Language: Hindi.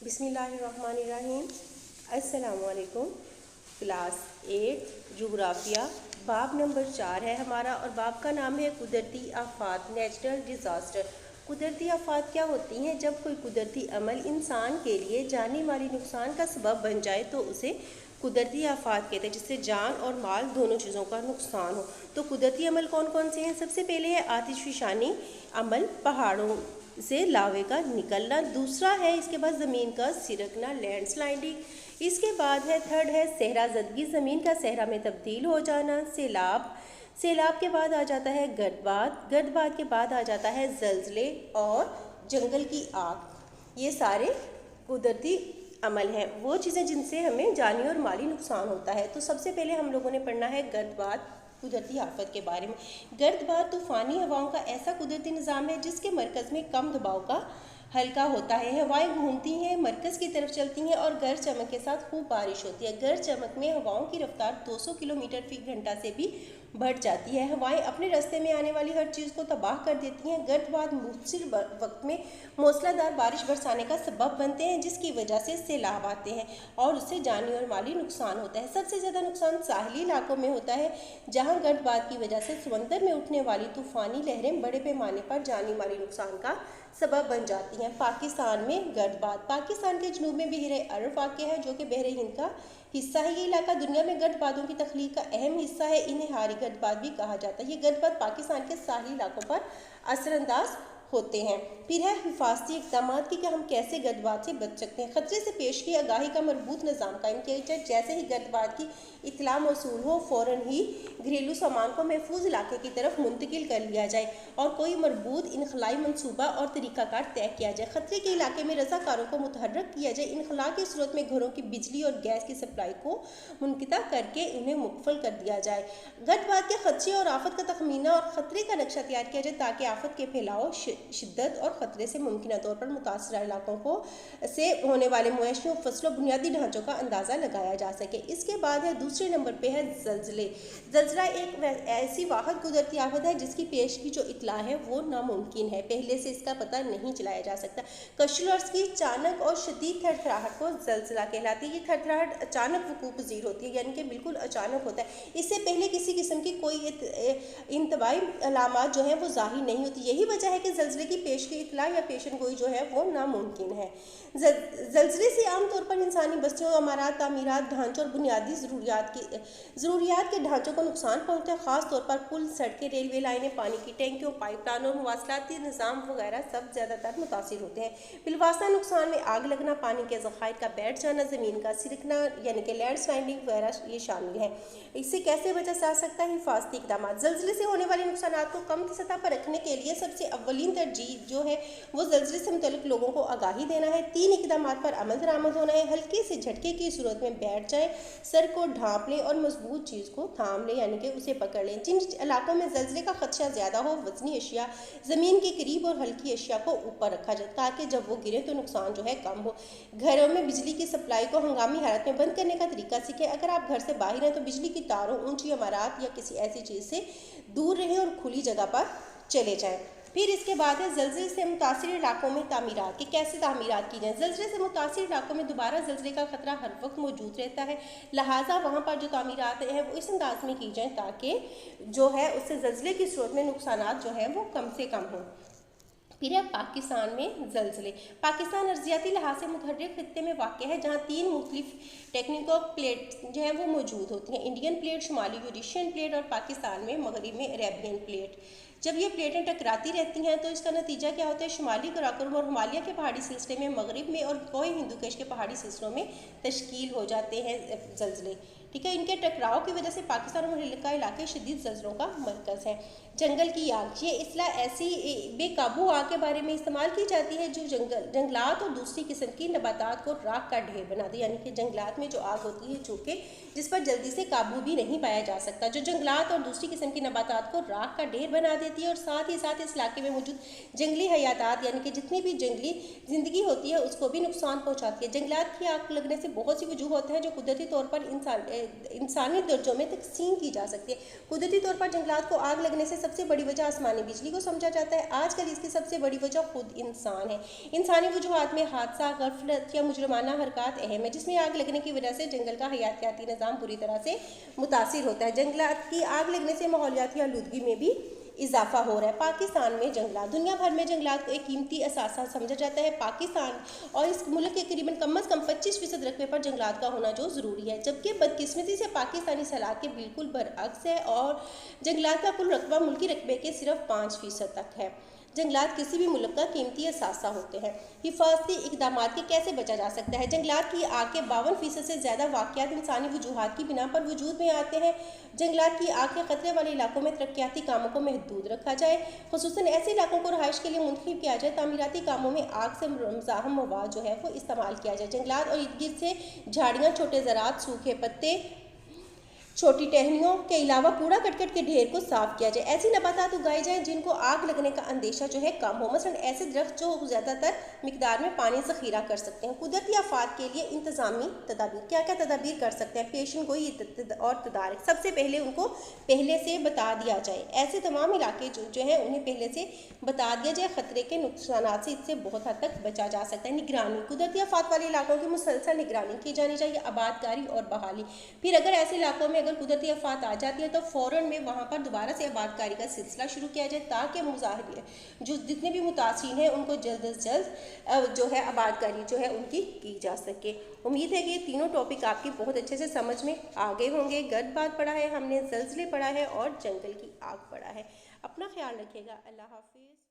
बिस्मिल्लाहिर्रहमानिर्रहीम। अस्सलामुअलैकुम। क्लास 8 जोग्राफिया बाब नंबर 4 है हमारा और बाब का नाम है कुदरती आफात, नेचुरल डिज़ास्टर। कुदरती आफात क्या होती हैं? जब कोई कुदरती अमल इंसान के लिए जानी माली नुकसान का सबब बन जाए तो उसे कुदरती आफात कहते हैं, जिससे जान और माल दोनों चीज़ों का नुकसान हो। तो कुदरती अमल कौन कौन से हैं? सबसे पहले है आतिशफ़शानी अमल, पहाड़ों से लावे का निकलना। दूसरा है इसके बाद ज़मीन का सिरकना, लैंडस्लाइडिंग। इसके बाद है थर्ड है सहरा ज़दगी, ज़मीन का सहरा में तब्दील हो जाना। सैलाब, सैलाब के बाद आ जाता है गर्दबाद, गर्दबाद के बाद आ जाता है ज़लज़ले और जंगल की आग। ये सारे कुदरती अमल हैं, वो चीज़ें जिनसे हमें जानी और माली नुकसान होता है। तो सबसे पहले हम लोगों ने पढ़ना है गर्दबाद, कुदरती आफत के बारे में। गर्दबाद तूफ़ानी हवाओं का ऐसा कुदरती निज़ाम है जिसके मरकज़ में कम दबाव का हल्का होता है। हवाएं घूमती हैं, मरकज़ की तरफ चलती हैं और गर्ज चमक के साथ खूब बारिश होती है। गर्ज चमक में हवाओं की रफ्तार 200 किलोमीटर फी घंटा से भी बढ़ जाती है। हवाएं अपने रास्ते में आने वाली हर चीज़ को तबाह कर देती हैं। गर्दबाद मुख्तलिफ वक्त में मूसलाधार बारिश बरसाने का सबब बनते हैं, जिसकी वजह से सैलाब आते हैं और उससे जानी और माली नुकसान होता है। सबसे ज़्यादा नुकसान साहली इलाकों में होता है, जहाँ गर्दबाद की वजह से समंदर में उठने वाली तूफ़ानी लहरें बड़े पैमाने पर जानी माली नुकसान का सबब बन जाती हैं। पाकिस्तान में गर्दबाद, पाकिस्तान के जनूब में बहरे अरब वाक़ है, जो कि बहरे हिंद का हिस्सा है। ये इलाका दुनिया में गर्दबादों की तख्लीक का अहम हिस्सा है। इन्हें हारी गर्दबाद भी कहा जाता है। ये गर्दबाद पाकिस्तान के साहली इलाकों पर असरअंदाज होते हैं। फिर है हिफाजती इक़दाम कि हम कैसे गर्दबाद से बच सकते हैं। ख़तरे से पेश की आगाही का मरबूत निज़ाम कायम किया जाए। जैसे ही गर्दबाद की इत्तला मौसूल हो, फ़ौरन ही घरेलू सामान को महफूज इलाके की तरफ मुंतकिल कर लिया जाए और कोई मरबूत इनखलाई मनसूबा और तरीक़ाकार तय किया जाए। ख़तरे के इलाके में रज़ाकारों को मुतहर्रक किया जाए। इनखला की सूरत में घरों की बिजली और गैस की सप्लाई को मुनक़ता करके उन्हें मुकफ़ल कर दिया जाए। गर्दबाद के ख़दशे और आफत का तखमीना और ख़तरे का नक्शा तैयार किया जाए, ताकि आफत के फैलाव, शिद्दत और ख़तरे से मुमकिन तौर पर मुतासरा इलाकों को से होने वाले मुआशी फसलों बुनियादी ढांचों का अंदाज़ा लगाया जा सके। इसके बाद है दूसरे नंबर पे है ज़लज़ले। ज़लज़ला एक ऐसी वाहद कुदरती आफत है जिसकी पेश की जो इतला है वो नामुमकिन है, पहले से इसका पता नहीं चलाया जा सकता। कशलर्स की अचानक और शदीद थरथराहट को ज़लज़ला कहलाती है। ये थरथराहट अचानक वकूअ पज़ीर होती है, यानी कि बिल्कुल अचानक होता है। इससे पहले किसी किस्म की कोई इंतबाही अलामात जो है वो ज़ाहिर नहीं होती। यही वजह है कि ज़लज़ले की पेश की इतला या पेशन गोई जो है वो नामुमकिन है। ज़लज़ले से आमतौर पर इंसानी बस्तियों, अमारात, तामीरात, ढांचों और बुनियादी ज़रूरियात के ढांचों को नुकसान पहुँचता है। ख़ास तौर पर पुल, सड़कें, रेलवे लाइनें, पानी की टैंकियों, पाइपलाइनों और मवासलाती निज़ाम वगैरह सब ज़्यादातर मुतासिर होते हैं। बिलवास्ता नुकसान में आग लगना, पानी के ज़खायर का बैठ जाना, ज़मीन का सिरकना यानी कि लैंडस्लाइडिंग वगैरह ये शामिल है। इससे कैसे बचा जा सकता है? हिफाजती इक़दाम। ज़लज़ले से होने वाले नुकसान को कम की सतह पर रखने के लिए सबसे अव्वलीन तरजीह जो है वो ज़लज़ले से मुतल्लिक़ लोगों को आगाही देना है। 3 इक़दाम पर अमल दरामद होना है। हल्के से झटके की सूरत में बैठ जाएं, सर को ढांप लें और मजबूत चीज़ को थाम लें, यानी कि उसे पकड़ लें। जिन इलाकों में ज़लज़ले का खदशा ज़्यादा हो, वज़नी अशिया ज़मीन के करीब और हल्की अशिया को ऊपर रखा जाए, ताकि जब वो गिरे तो नुकसान जो है कम हो। घरों में बिजली की सप्लाई को हंगामी हालत में बंद करने का तरीका सीखें। अगर आप घर से बाहर हैं तो बिजली की तारों, ऊंची इमारत या किसी ऐसी चीज़ से दूर रहें और खुली जगह पर चले जाएं। फिर इसके बाद है ज़लज़ले से मुतासिर इलाकों में तामीरात की कैसे तामीरात की जाए। ज़लज़ले से मुतासिर इलाकों में दोबारा ज़लज़ले का ख़तरा हर वक्त मौजूद रहता है, लिहाजा वहाँ पर जो तामीरात हैं वो इस अंदाज में की जाए ताकि जो है उससे ज़लज़ले की सूरत में नुकसानात जो हैं वो कम से कम हों। फिर है पाकिस्तान में ज़लज़ले। पाकिस्तान अर्जियाती लिहाज से मुतहर्रिक खित्ते में वाक़ है, जहाँ 3 मुख्तलिफ टेक्निकल प्लेट जो हैं वो मौजूद होती हैं। इंडियन प्लेट, शुमाली यूरेशियन प्लेट और पाकिस्तान में मगरिब में अरेबियन प्लेट। जब ये प्लेटें टकराती रहती हैं तो इसका नतीजा क्या होता है? शुमाली कराकोरम और हिमालय के पहाड़ी सिलसिले में, मगरिब में और कोई हिंदुकुश के पहाड़ी सिलसिलों में तश्कील हो जाते हैं ज़लज़ले। ठीक है, इनके टकराव की वजह से पाकिस्तान और अमेरिका इलाके शदीद ज़लज़लों का मरकज़ है। जंगल की आग, ये इसला ऐसी बेकाबू आग के बारे में इस्तेमाल की जाती है जो जंगलात और दूसरी किस्म की नबातात को राख का ढेर बना दे, यानी कि जंगलात में जो आग होती है जो कि जिस पर जल्दी से काबू भी नहीं पाया जा सकता, जो जंगलात और दूसरी किस्म की नबातात को राख का ढेर बना देती है और साथ ही साथ इस इलाके में मौजूद जंगली हयातात यानी कि जितनी भी जंगली ज़िंदगी होती है उसको भी नुकसान पहुँचाती है। जंगलात की आग लगने से बहुत सी वजूह होते हैं जो कुदरती तौर पर इंसानी दर्जों में तकसीम की जा सकती है। कुदरती तौर पर जंगलात को आग लगने से सबसे बड़ी वजह आसमानी बिजली को समझा जाता है। आजकल इसकी सबसे बड़ी वजह खुद इंसान है। इंसानी वजूहात में हादसा, गफलत या मुजरमाना हरकत अहम है, जिसमें आग लगने की वजह से जंगल का हयातियाती निज़ाम बुरी तरह से मुतासिर होता है। जंगलात की आग लगने से माहौलियाती आलूदगी में भी इजाफा हो रहा है। पाकिस्तान में जंगलात, दुनिया भर में जंगलात को एक कीमती असासा समझा जाता है। पाकिस्तान और इस मुल्क के करीबन कम अज़ कम 25% रकबे पर जंगलात का होना जो ज़रूरी है, जबकि बदकिस्मती से पाकिस्तानी सलाह के बिल्कुल बरअक्स है और जंगलात का कुल रकबा मुल्की रकबे के सिर्फ 5% तक है। जंगलात किसी भी मुल्क का कीमती असासा होते हैं। हिफाजती इकदाम के कैसे बचा जा सकता है? जंगलात की आग के 52% से ज़्यादा वाक़यात इंसानी वजूहात की बिना पर वजूद में आते हैं। जंगलात की आग के ख़तरे वाले इलाकों में तरक्याती कामों को महदूद रखा जाए, खुसूसन ऐसे इलाकों को रहाइश के लिए मुंतखब किया जाए। तामीराती कामों में आग से मुज़ाहम मवाद जो है वो इस्तेमाल किया जाए। जंगलात और इर्द गिर्द से झाड़ियाँ, छोटे ज़रात, सूखे पत्ते, छोटी टहनियों के अलावा कूड़ा करकट के ढेर को साफ किया जाए। ऐसी नबातात उगाई जाएं जिनको आग लगने का अंदेशा जो है कम हो, मसलन ऐसे दरख्त जो ज़्यादातर मिकदार में पानी ज़ख़ीरा कर सकते हैं। कुदरती आफात के लिए इंतज़ामी तदाबीर, क्या क्या तदाबीर कर सकते हैं? पेशन गोई और तदारक, सबसे पहले उनको पहले से बता दिया जाए। ऐसे तमाम इलाके जो हैं उन्हें पहले से बता दिया जाए, ख़तरे के नुकसान से इससे बहुत हद तक बचा जा सकता है। निगरानी, कुदरती आफात वाले इलाकों की मुसलसल निगरानी की जानी चाहिए। आबादकारी और बहाली, फिर अगर ऐसे इलाकों में अगर कुदरती आफात आ जाती है तो फ़ौरन में वहाँ पर दोबारा से आबादकारी का सिलसिला शुरू किया जाए, ताकि मुजाहिर जो जितने भी मुतासिर हैं उनको जल्द अज जल्द जो है आबादकारी जो है उनकी की जा सके। उम्मीद है कि ये तीनों टॉपिक आपकी बहुत अच्छे से समझ में आ गए होंगे। गर्दबाद पढ़ा है हमने, ज़लज़ले पढ़ा है और जंगल की आग पढ़ा है। अपना ख्याल रखिएगा। अल्लाह हाफिज़।